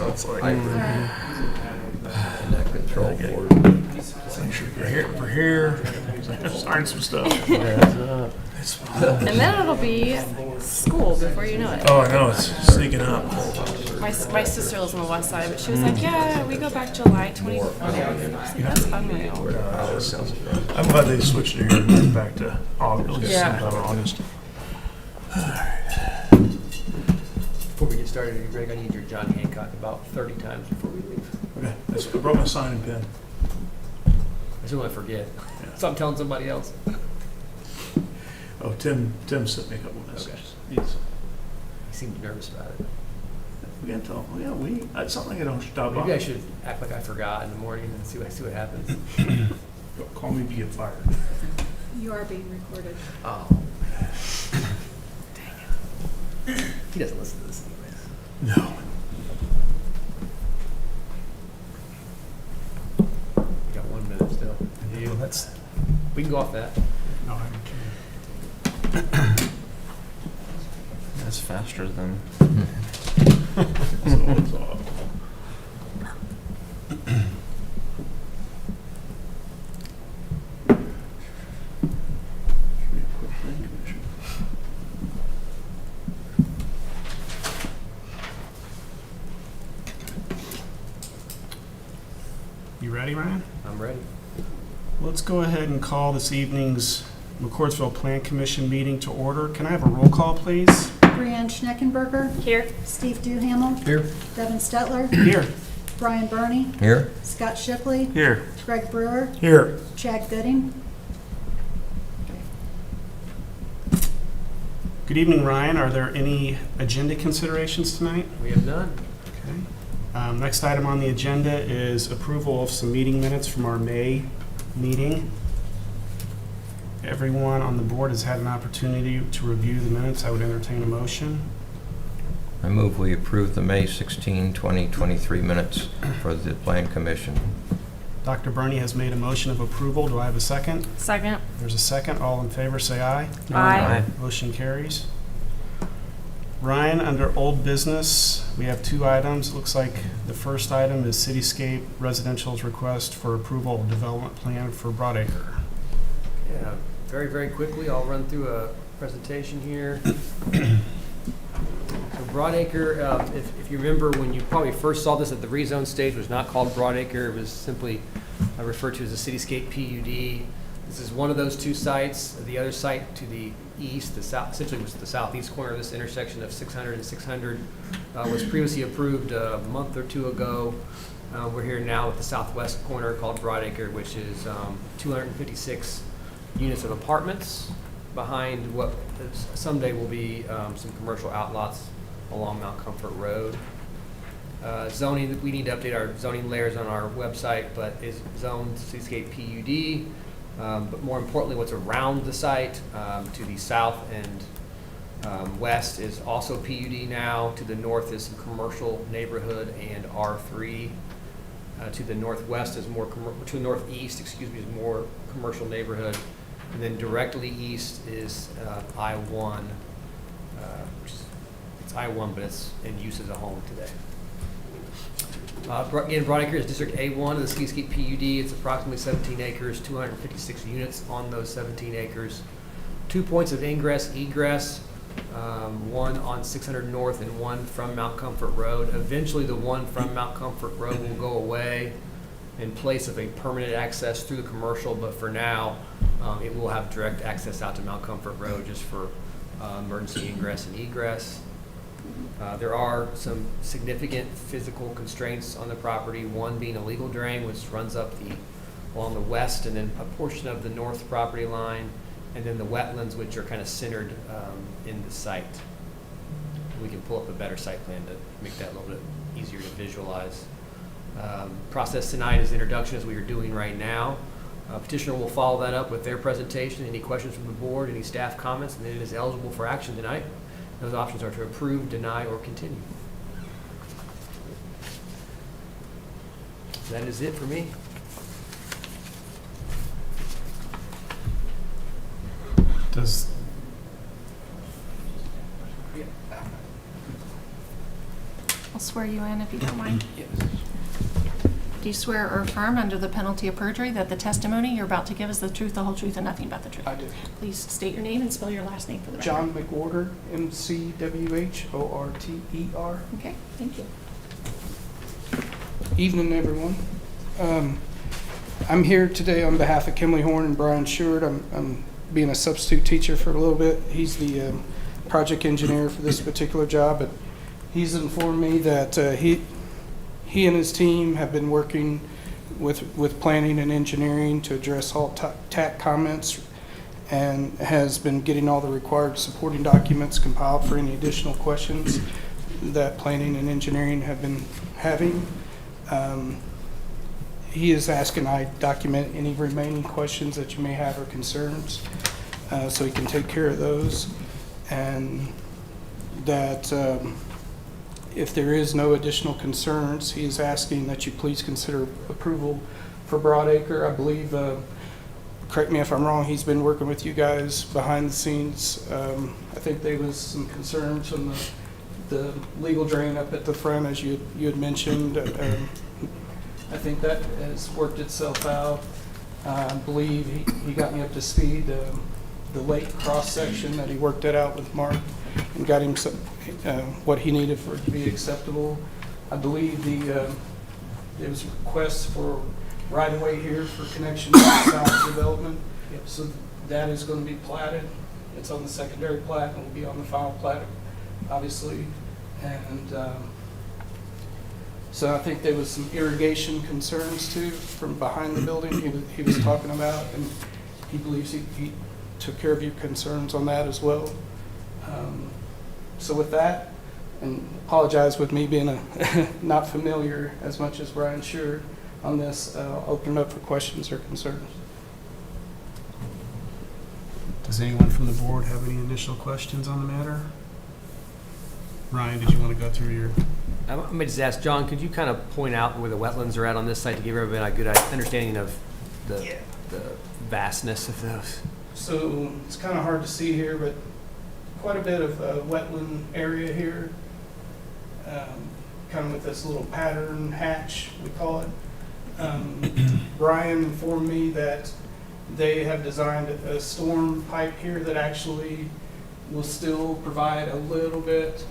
so it's like, And that control Okay. board. make sure we're here. Sign some stuff. It's, And then it'll be school before you know it. oh, I know, it's sneaking up. My sister lives on the west side, but she was like, yeah, we go back July 24th. I was like, that's unreal. I'm glad they switched it here back to August, Yeah. sometime in August. Before we get started, Greg, I need your John Hancock about 30 times before we leave. Okay, I brought my signing pen. I just don't want to forget. So I'm telling somebody else. Oh, Tim sent me a couple of messages. He's, He seemed nervous about it. we gotta tell him, yeah, that's something I don't stop Maybe I by. should act like I forgot in the morning and see what happens. Call me if you get fired. You are being recorded. Oh. Dang it. He doesn't listen to this anyways. No. We got 1 minute still. We can go off that. No, I don't That's faster than. care. So it's off. Should be a quick thing, Commissioner. You ready, Ryan? I'm ready. Let's go ahead and call this evening's McCourtsville Plan Commission meeting to order. Can I have a roll call, please? Brianne Schneckenberger. Here. Steve Duhamel. Here. Devin Stetler. Here. Brian Burney. Here? Scott Shipley. Here. Greg Brewer. Here. Chad Gooding. Good evening, Ryan. Are there any agenda considerations tonight? We have none. Okay. Next item on the agenda is approval of some meeting minutes from our May meeting. Everyone on the board has had an opportunity to review the minutes. I would entertain a motion. I move we approve the May 16, 2023 minutes for the Plan Commission. Dr. Burney has made a motion of approval. Do I have a second? Second. There's a second. All in favor, say aye. Aye. Motion carries. Ryan, under old business, we have two items. It looks like the first item is Cityscape Residential's request for approval of development plan for Broadacre. Yeah, very, very quickly, I'll run through a presentation here. So Broadacre, if you remember when you probably first saw this at the rezone stage, it was not called Broadacre. It was simply referred to as a Cityscape PUD. This is one of those two sites. The other site to the east, the south, essentially was the southeast corner of this intersection of 600 and 600, was previously approved a month or two ago. We're here now with the southwest corner called Broadacre, which is 256 units of apartments behind what someday will be some commercial outlots along Mount Comfort Road. Zoning, we need to update our zoning layers on our website, but is zoned Cityscape PUD. But more importantly, what's around the site to the south and west is also PUD now. To the north is some commercial neighborhood and R3. To the northwest is more, to the northeast, excuse me, is more commercial neighborhood. And then directly east is I-1, which is, it's I-1, but it's in use as a home today. Again, Broadacre is District A1 of the Cityscape PUD. It's approximately 17 acres, 256 units on those 17 acres. 2 points of ingress, egress, one on 600 North and one from Mount Comfort Road. Eventually, the one from Mount Comfort Road will go away in place of a permanent access through the commercial, but for now, it will have direct access out to Mount Comfort Road just for emergency ingress and egress. There are some significant physical constraints on the property, one being a legal drain, which runs up along the west and then a portion of the north property line, and then the wetlands, which are kind of centered in the site. We can pull up a better site plan to make that a little bit easier to visualize. Process tonight is introduction, as we are doing right now. Petitioner will follow that up with their presentation, any questions from the board, any staff comments, and then it is eligible for action tonight. Those options are to approve, deny, or continue. That is it for me. Does, I'll swear you in if you don't mind. Yes. Do you swear or affirm under the penalty of perjury that the testimony you're about to give is the truth, the whole truth, and nothing but the truth? I do. Please state your name and spell your last name for the record. John McWhorter, McWhorter. Okay, thank you. Evening, everyone. I'm here today on behalf of Kimley Horn and Brian Sheward. I'm being a substitute teacher for a little bit. He's the project engineer for this particular job, but he's informed me that he and his team have been working with planning and engineering to address all TAC comments and has been getting all the required supporting documents compiled for any additional questions that planning and engineering have been having. He is asking I document any remaining questions that you may have or concerns, so he can take care of those. And that if there is no additional concerns, he is asking that you please consider approval for Broadacre. I believe, correct me if I'm wrong, he's been working with you guys behind the scenes. I think there was some concerns from the legal drain up at the front, as you had mentioned. I think that has worked itself out. I believe he got me up to speed. The lake cross-section, that he worked that out with Mark and got him what he needed for it to be acceptable. I believe there was requests for right-of-way here for connection to the south development. So that is going to be platted. It's on the secondary plat and will be on the final plat, obviously. And so I think there was some irrigation concerns too from behind the building he was talking about, and he believes he took care of your concerns on that as well. So with that, and apologize with me being not familiar as much as Brian Sheward on this, I'll open it up for questions or concerns. Does anyone from the board have any initial questions on the matter? Ryan, did you want to go through your... I may just ask, John, could you kind of point out where the wetlands are at on this site to give everybody a good understanding of the vastness of those? So it's kind of hard to see here, but quite a bit of wetland area here, kind of with this little pattern hatch, we call it. Brian informed me that they have designed a storm pipe here that actually will still provide a little bit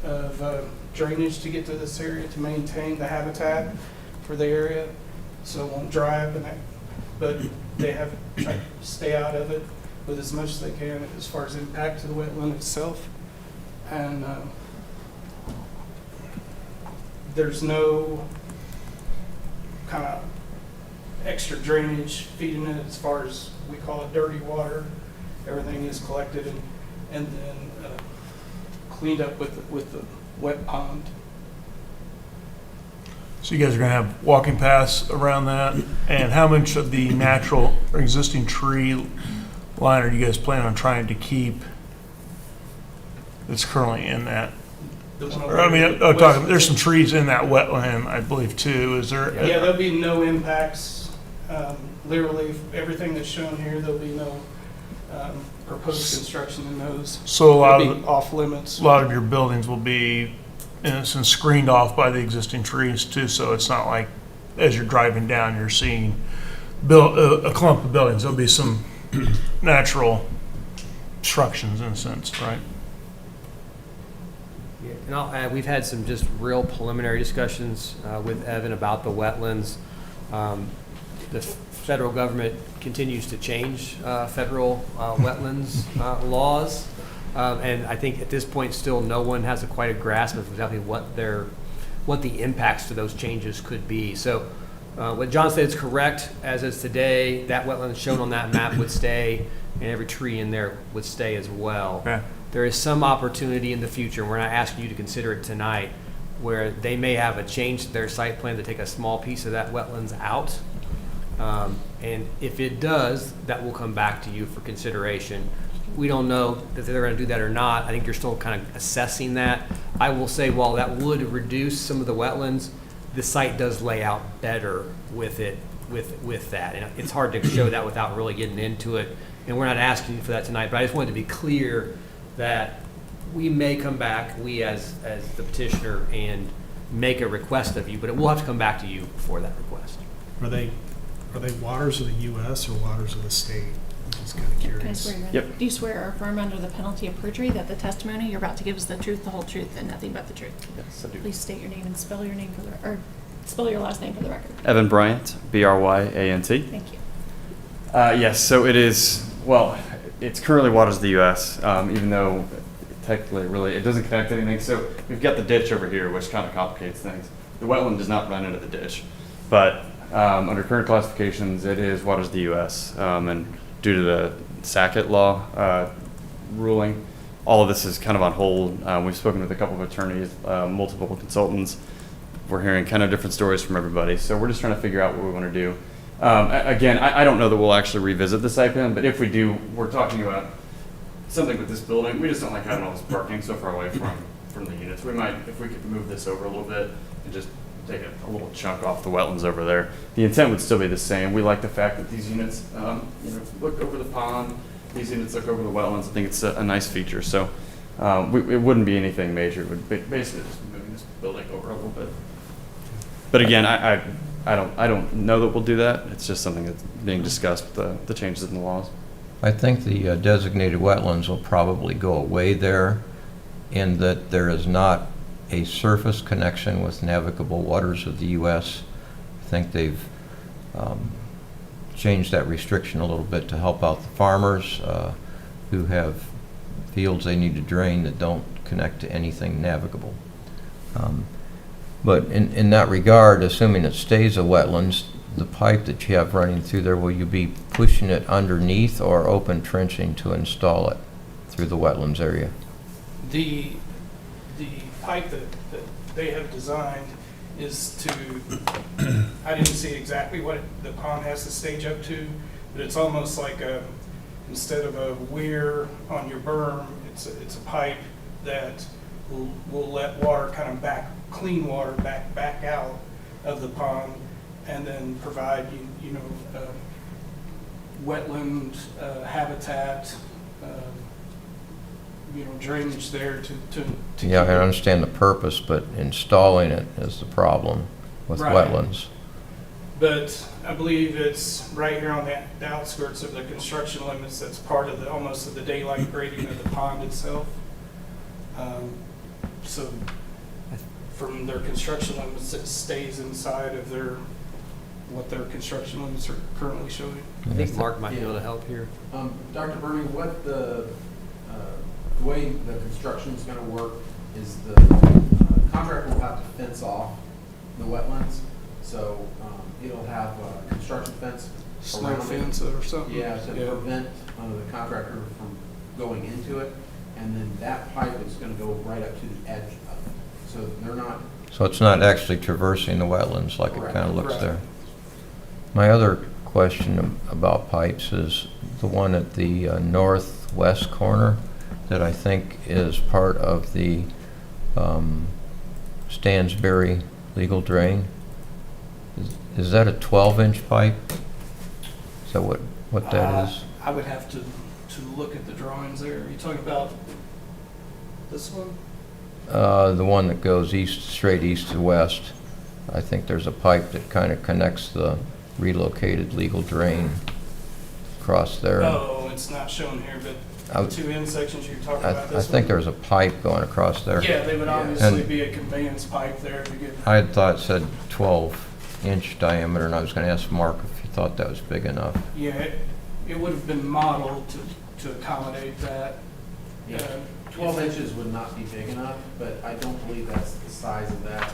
of drainage to get to this area to maintain the habitat for the area, so it won't dry up, but they have tried to stay out of it with as much as they can as far as impact to the wetland itself. And there's no kind of extra drainage feeding it as far as, we call it dirty water. Everything is collected and then cleaned up with the wet pond. So you guys are gonna have walking paths around that, and how much of the natural or existing tree line are you guys planning on trying to keep that's currently in that? Or, I mean, I'm talking, there's some trees in that wetland, I believe, too. Is there? Yeah, there'll be no impacts. Literally, everything that's shown here, there'll be no proposed construction in those. So a lot It'll be of off limits. a lot of your buildings will be, in a sense, screened off by the existing trees too. So it's not like as you're driving down, you're seeing a clump of buildings. There'll be some natural obstructions in a sense, right? Yeah, and I'll add, we've had some just real preliminary discussions with Evan about the wetlands. The federal government continues to change federal wetlands laws, and I think at this point still no one has quite a grasp of exactly what the impacts to those changes could be. So what John said is correct. As is today, that wetland shown on that map would stay, and every tree in there would stay as well. Yeah. There is some opportunity in the future, and we're not asking you to consider it tonight, where they may have a change to their site plan to take a small piece of that wetlands out. And if it does, that will come back to you for consideration. We don't know that they're going to do that or not. I think you're still kind of assessing that. I will say, while that would reduce some of the wetlands, the site does lay out better with it, with that. And it's hard to show that without really getting into it. And we're not asking you for that tonight, but I just wanted to be clear that we may come back, we as the petitioner, and make a request of you, but it will have to come back to you before that request. Are they waters of the U.S. or waters of the state? I'm just kind of Can I curious. swear you in? Yep. Do you swear or affirm under the penalty of perjury that the testimony you're about to give is the truth, the whole truth, and nothing but the truth? Yes, I do. Please state your name and spell your name for the, or spell your last name for the record. Evan Bryant, Bryant. Thank you. Yes, so it is, well, it's currently waters of the U.S., even though technically, really, it doesn't connect to anything. So we've got the ditch over here, which kind of complicates things. The wetland does not run into the ditch, but under current classifications, it is waters of the U.S. And due to the Sackett law ruling, all of this is kind of on hold. We've spoken with a couple of attorneys, multiple consultants. We're hearing kind of different stories from everybody. So we're just trying to figure out what we want to do. Again, I don't know that we'll actually revisit the site plan, but if we do, we're talking about something with this building. We just don't like having all this parking so far away from the units. We might, if we could move this over a little bit and just take a little chunk off the wetlands over there. The intent would still be the same. We like the fact that these units, look over the pond. These units look over the wetlands. I think it's a nice feature. So it wouldn't be anything major. It would basically just moving this building over a little bit. But again, I don't know that we'll do that. It's just something that's being discussed with the changes in the laws. I think the designated wetlands will probably go away there in that there is not a surface connection with navigable waters of the U.S. I think they've changed that restriction a little bit to help out the farmers who have fields they need to drain that don't connect to anything navigable. But in that regard, assuming it stays a wetlands, the pipe that you have running through there, will you be pushing it underneath or open trenching to install it through the wetlands area? The pipe that they have designed is to, I didn't see exactly what the pond has to stage up to, but it's almost like instead of a weir on your berm, it's a pipe that will let water kind of clean water back out of the pond, and then provide wetland habitat, drainage there to Yeah, I keep it. understand the purpose, but installing it is the problem with Right. wetlands. But I believe it's right here on the outskirts of the construction limits. That's part of almost of the daylight grading of the pond itself. So from their construction limits, it stays inside of what their construction limits are currently showing. I think Mark might be able to help here. Dr. Bernie, what the way the construction is going to work is the contractor will have to fence off the wetlands. So it'll have a construction fence. Snow around it. fence or something. Yeah, to prevent the contractor from going into it. And then that pipe is going to go right up to the edge of it. So they're not. So it's not actually traversing the wetlands like it Correct. kind of looks Right. there. My other question about pipes is the one at the northwest corner that I think is part of the Stansberry legal drain. Is that a 12-inch pipe? Is that what that is? I would have to look at the drawings there. Are you talking about this one? The one that goes straight east to west. I think there's a pipe that kind of connects the relocated legal drain across there. Oh, it's not shown here, but the two end sections you're talking about I this think one? there's a pipe going across there. Yeah, they would obviously And- be a conveyance pipe there to get. I had thought it said 12-inch diameter, and I was going to ask Mark if he thought that was big enough. Yeah, it would have been modeled to accommodate that. Yeah. Uh, 12 inches would not be big enough, but I don't believe that's the size of that.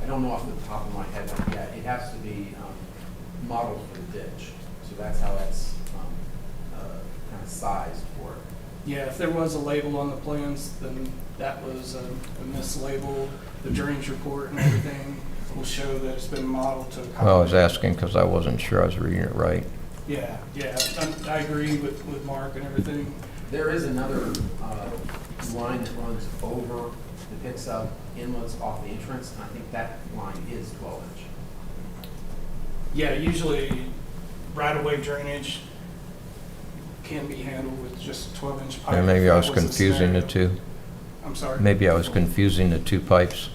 I don't know off the top of my head, but yeah, it has to be modeled for the ditch. So that's how that's kind of sized for it. Yeah, if there was a label on the plans, then that was a mislabel. The drainage report and everything will show that it's been modeled to accommodate. Well, I was asking because I wasn't sure I was reading it right. Yeah, I agree with Mark and everything. There is another line that runs over, that picks up inlets off the entrance, and I think that line is 12-inch. Yeah, usually right-of-way drainage can be handled with just 12-inch pipe. Yeah, maybe if I that was the confusing the scenario. two. I'm sorry? Maybe I was confusing the two pipes.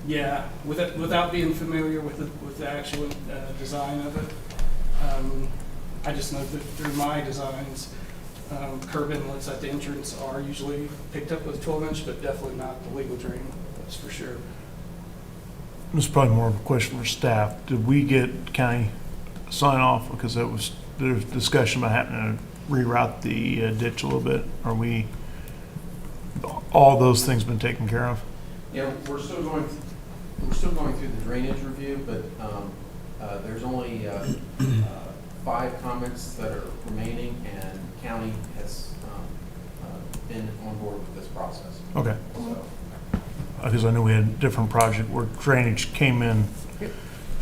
Yeah, without being familiar with the actual design of it, I just know that through my designs, curb inlets at the entrance are usually picked up with 12-inch, but definitely not the legal drain, that's for sure. This is probably more of a question for staff. Did we get county sign off? Because there's discussion about having to reroute the ditch a little bit. Are we, all those things been taken care of? Yeah, we're still going through the drainage review, but there's only 5 comments that are remaining, and county has been on board with this process. Okay. So, Because I knew we had a different project where drainage came in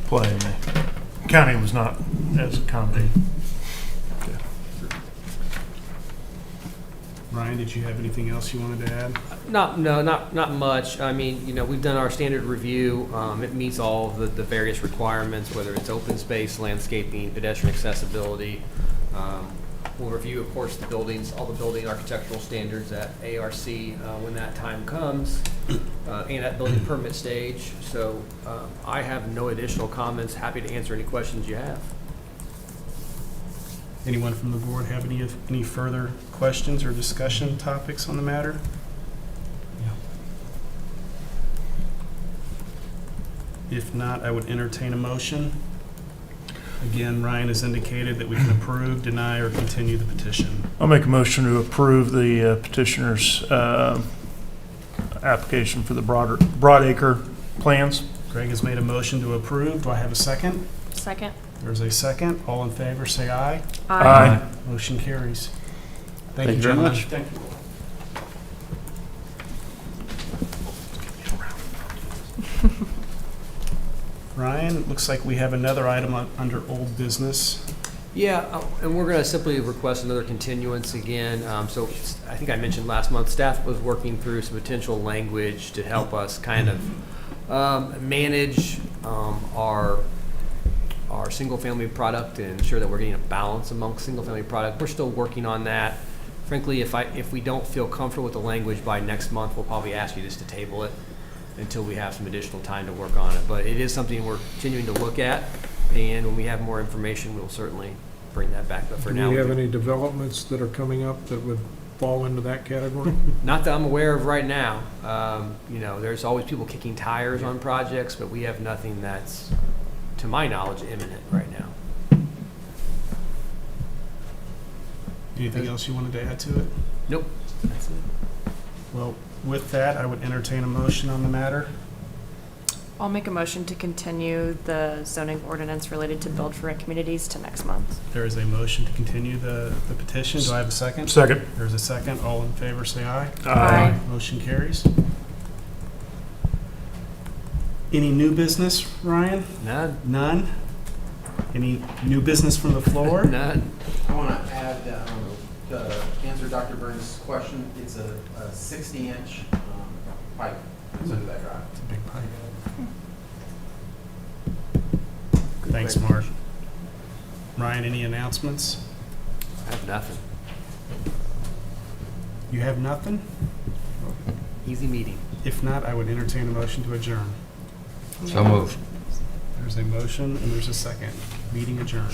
play, and the county was not as accommodating. Ryan, did you have anything else you wanted to add? Not much. I mean, we've done our standard review. It meets all of the various requirements, whether it's open space, landscaping, pedestrian accessibility. We'll review, of course, the buildings, all the building architectural standards at ARC when that time comes, and at building permit stage. So I have no additional comments. Happy to answer any questions you have. Anyone from the board have any further questions or discussion topics on the matter? If not, I would entertain a motion. Again, Ryan has indicated that we can approve, deny, or continue the petition. I'll make a motion to approve the petitioner's application for the Broadacre plans. Greg has made a motion to approve. Do I have a second? Second. There's a second. All in favor, say aye. Aye. Motion carries. Thank you very gentlemen. much. Thank you. Ryan, it looks like we have another item under old business. Yeah, and we're going to simply request another continuance again. So I think I mentioned last month, staff was working through some potential language to help us kind of manage our single-family product and ensure that we're getting a balance amongst single-family product. We're still working on that. Frankly, if we don't feel comfortable with the language by next month, we'll probably ask you just to table it until we have some additional time to work on it. But it is something we're continuing to look at, and when we have more information, we'll certainly bring that back. But for now, Do we have any developments that are coming up that would fall into that category? not that I'm aware of right now. There's always people kicking tires on projects, but we have nothing that's, to my knowledge, imminent right now. Anything else you wanted to add to it? Nope. That's it. Well, with that, I would entertain a motion on the matter. I'll make a motion to continue the zoning ordinance related to build for rent communities to next month. There is a motion to continue the petition. Do I have a second? Second. There's a second. All in favor, say aye. Aye. Motion carries. Any new business, Ryan? None. None? Any new business from the floor? None. I want to add, to answer Dr. Burns' question, it's a 60-inch pipe that's under that drive. It's a big pipe. Thanks, Mark. Ryan, any announcements? I have nothing. You have nothing? Easy meeting. If not, I would entertain a motion to adjourn. So moved. There's a motion and there's a second. Meeting adjourned.